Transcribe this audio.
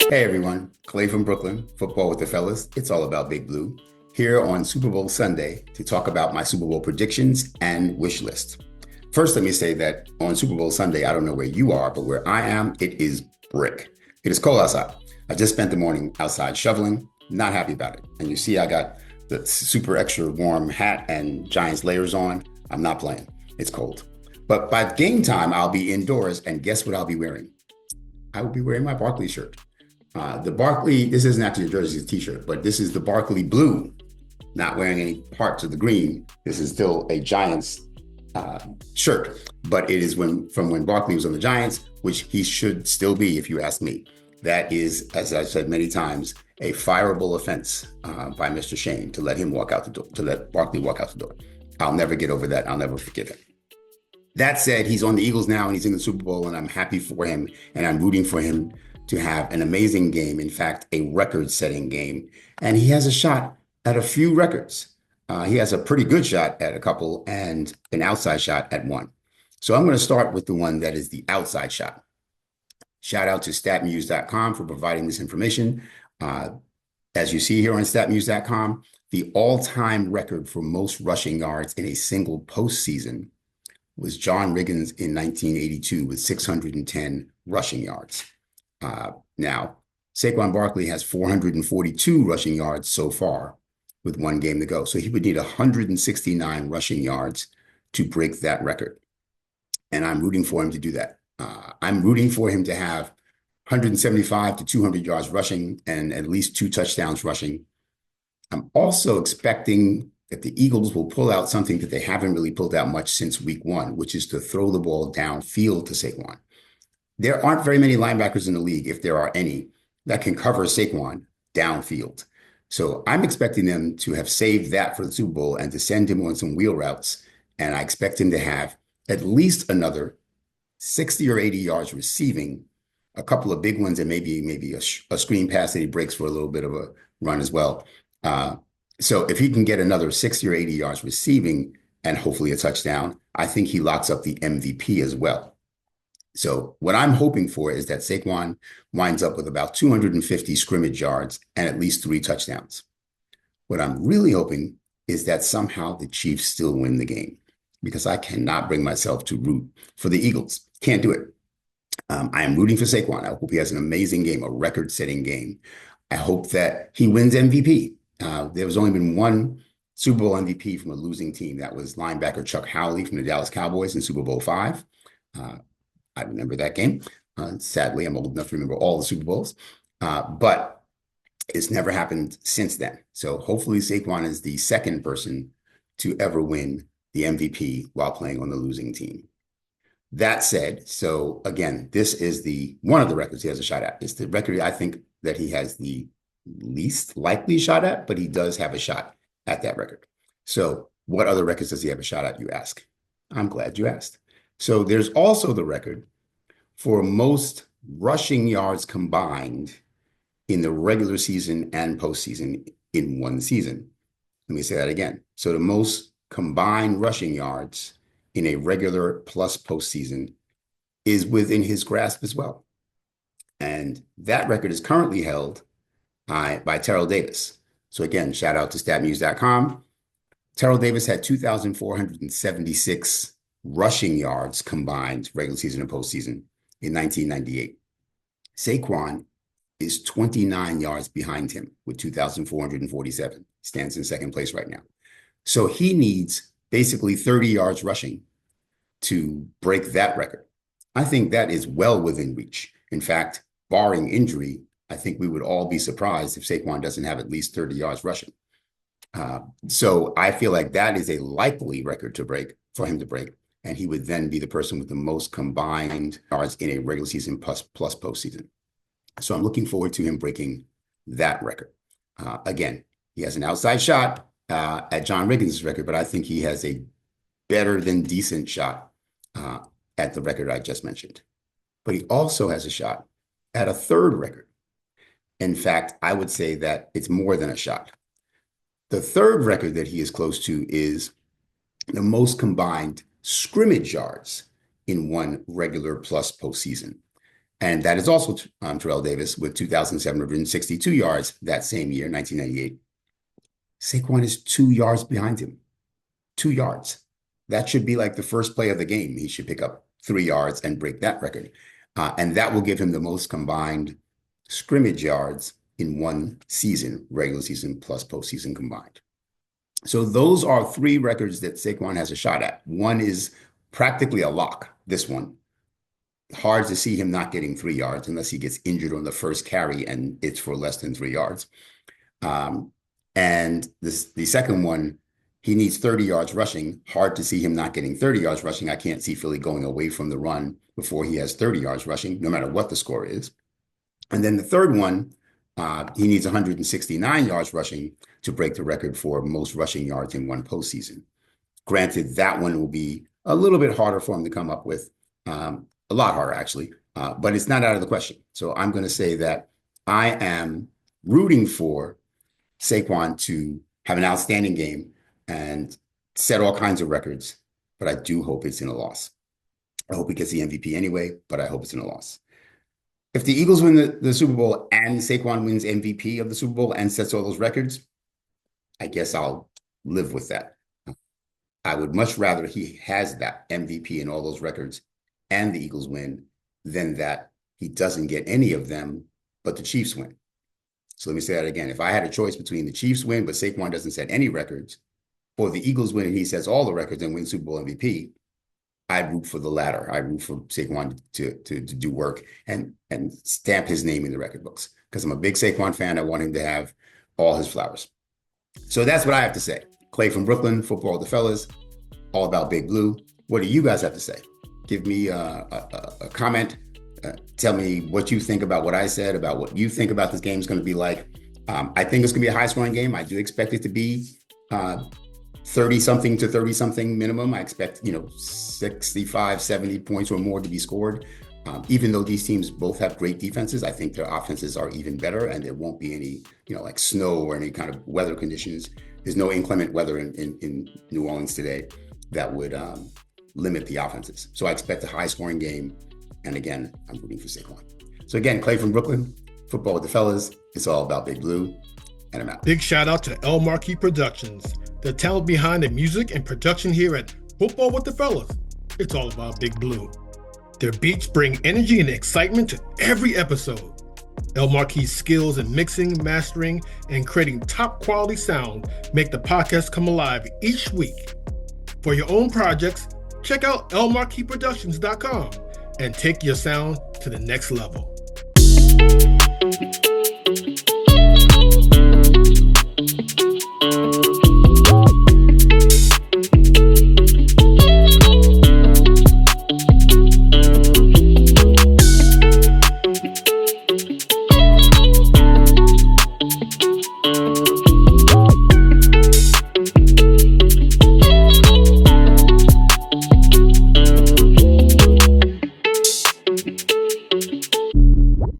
Hey everyone, Clay from Brooklyn, Football with the Fellas. It's all about Big Blue. Here on Super Bowl Sunday to talk about my Super Bowl predictions and wish list. First, let me say that on Super Bowl Sunday, I don't know where you are, but where I am, it is brick. It is cold outside. I just spent the morning outside shoveling, not happy about it. And you see, I got the super extra warm hat and Giants layers on. I'm not playing. It's cold. But by game time, I'll be indoors, and guess what I'll be wearing? I will be wearing my Barkley shirt. The Barkley, this isn't actually a jersey, it's a t-shirt, but this is the Barkley blue, not wearing any parts of the green. This is still a Giants shirt, but it is from when Barkley was on the Giants, which he should still be, if you ask me. That is, as I've said many times, a fireable offense by Mr. Shane to let him walk out the door, to let Barkley walk out the door. I'll never get over that. I'll never forgive him. That said, he's on the Eagles now and he's in the Super Bowl, and I'm happy for him and I'm rooting for him to have an amazing game. In fact, a record-setting game. And he has a shot at a few records. He has a pretty good shot at a couple and an outside shot at one. So I'm going to start with the one that is the outside shot. Shout out to statmuse.com for providing this information. As you see here on statmuse.com, the all-time record for most rushing yards in a single postseason was John Riggins in 1982 with 610 rushing yards. Now, Saquon Barkley has 442 rushing yards so far with one game to go. So he would need 169 rushing yards to break that record. And I'm rooting for him to do that. I'm rooting for him to have 175 to 200 yards rushing and at least 2 touchdowns rushing. I'm also expecting that the Eagles will pull out something that they haven't really pulled out much since week 1, which is to throw the ball downfield to Saquon. There aren't very many linebackers in the league, if there are any, that can cover Saquon downfield. So I'm expecting them to have saved that for the Super Bowl and to send him on some wheel routes. And I expect him to have at least another 60 or 80 yards receiving, a couple of big ones, and maybe a screen pass that he breaks for a little bit of a run as well. So if he can get another 60 or 80 yards receiving and hopefully a touchdown, I think he locks up the MVP as well. So what I'm hoping for is that Saquon winds up with about 250 scrimmage yards and at least 3 touchdowns. What I'm really hoping is that somehow the Chiefs still win the game, because I cannot bring myself to root for the Eagles. Can't do it. I am rooting for Saquon. I hope he has an amazing game, a record-setting game. I hope that he wins MVP. There's only been one Super Bowl MVP from a losing team. That was linebacker Chuck Howley from the Dallas Cowboys in Super Bowl V. I remember that game. Sadly, I'm old enough to remember all the Super Bowls, but it's never happened since then. So hopefully Saquon is the second person to ever win the MVP while playing on the losing team. That said, so again, this is one of the records he has a shot at. It's the record I think that he has the least likely shot at, but he does have a shot at that record. So what other records does he have a shot at, you ask? I'm glad you asked. So there's also the record for most rushing yards combined in the regular season and postseason in one season. Let me say that again. So the most combined rushing yards in a regular plus postseason is within his grasp as well. And that record is currently held by Terrell Davis. So again, shout out to statmuse.com. Terrell Davis had 2,476 rushing yards combined, regular season and postseason, in 1998. Saquon is 29 yards behind him with 2,447. Stands in second place right now. So he needs basically 30 yards rushing to break that record. I think that is well within reach. In fact, barring injury, I think we would all be surprised if Saquon doesn't have at least 30 yards rushing. So I feel like that is a likely record to break, for him to break. And he would then be the person with the most combined yards in a regular season plus postseason. So I'm looking forward to him breaking that record. Again, he has an outside shot at John Riggins' record, but I think he has a better than decent shot at the record I just mentioned. But he also has a shot at a third record. In fact, I would say that it's more than a shot. The third record that he is close to is the most combined scrimmage yards in one regular plus postseason. And that is also Terrell Davis with 2,762 yards that same year, 1998. Saquon is 2 yards behind him. 2 yards. That should be like the first play of the game. He should pick up 3 yards and break that record. And that will give him the most combined scrimmage yards in one season, regular season plus postseason combined. So those are 3 records that Saquon has a shot at. One is practically a lock, this one. Hard to see him not getting 3 yards unless he gets injured on the first carry and it's for less than 3 yards. And the second one, he needs 30 yards rushing. Hard to see him not getting 30 yards rushing. I can't see Philly going away from the run before he has 30 yards rushing, no matter what the score is. And then the third one, he needs 169 yards rushing to break the record for most rushing yards in one postseason. Granted, that one will be a little bit harder for him to come up with, a lot harder actually, but it's not out of the question. So I'm going to say that I am rooting for Saquon to have an outstanding game and set all kinds of records, but I do hope it's in a loss. I hope he gets the MVP anyway, but I hope it's in a loss. If the Eagles win the Super Bowl and Saquon wins MVP of the Super Bowl and sets all those records, I guess I'll live with that. I would much rather he has that MVP and all those records and the Eagles win than that he doesn't get any of them, but the Chiefs win. So let me say that again. If I had a choice between the Chiefs win, but Saquon doesn't set any records, or the Eagles win and he sets all the records and wins Super Bowl MVP, I'd root for the latter. I root for Saquon to do work and stamp his name in the record books because I'm a big Saquon fan. I want him to have all his flowers. So that's what I have to say. Clay from Brooklyn, Football with the Fellas, all about Big Blue. What do you guys have to say? Give me a comment. Tell me what you think about what I said, about what you think about this game is going to be like. I think it's going to be a high-scoring game. I do expect it to be 30-something to 30-something minimum. I expect, 65, 70 points or more to be scored. Even though these teams both have great defenses, I think their offenses are even better, and there won't be any, like snow or any kind of weather conditions. There's no inclement weather in New Orleans today that would limit the offenses. So I expect a high-scoring game. And again, I'm rooting for Saquon. So again, Clay from Brooklyn, Football with the Fellas. It's all about Big Blue, and I'm out. Big shout out to El Marquis Productions, the talent behind the music and production here at Football with the Fellas. It's all about Big Blue. Their beats bring energy and excitement to every episode. El Marquis' skills in mixing, mastering, and creating top quality sound make the podcast come alive each week. For your own projects, check out elmarquisproductions.com and take your sound to the next level.